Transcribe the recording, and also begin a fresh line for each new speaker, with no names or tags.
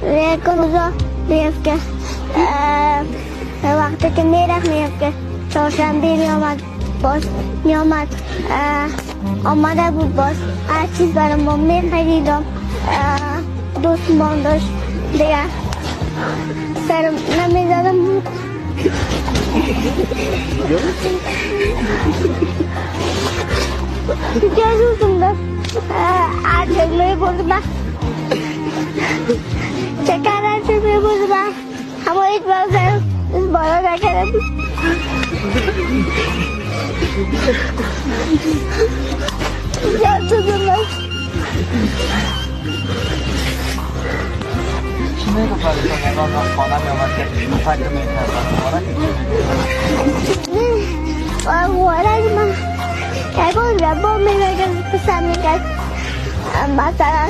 یک روزا میفت که وقتی که میرفت میفت که چهارشنبه میامد باز میامد آمده بود باز هر چیز برای ما میخریدم دوستمان داشت دیگه سرم نمیزدم دیگه دوستم داشت هر چیز میبرد با چکر هر چیز میبرد با همه هیچ باز بالا نکرده بود دیگه دوستم داشت
چی میگفت برای تو نگاه خانه میامد که فکر میکرد
وارد من که گفت با میگه پسر میگه مثلا